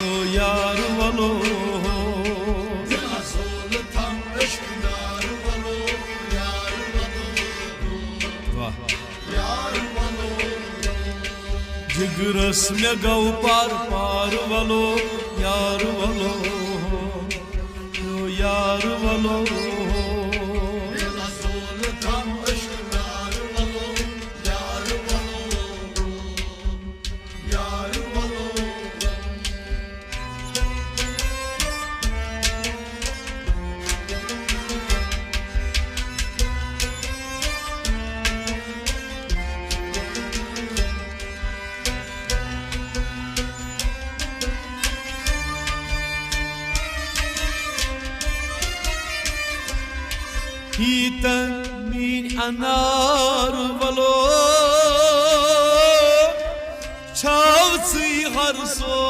Yar valo Sultan eşkıdar valo, yar valo, Vah yar valo. Jigrस में गौ पार पार वालो यार वालो यार वालो Sultan eşkıdar valo, yar valo, yar valo. هيتا من anar valo çavsi har so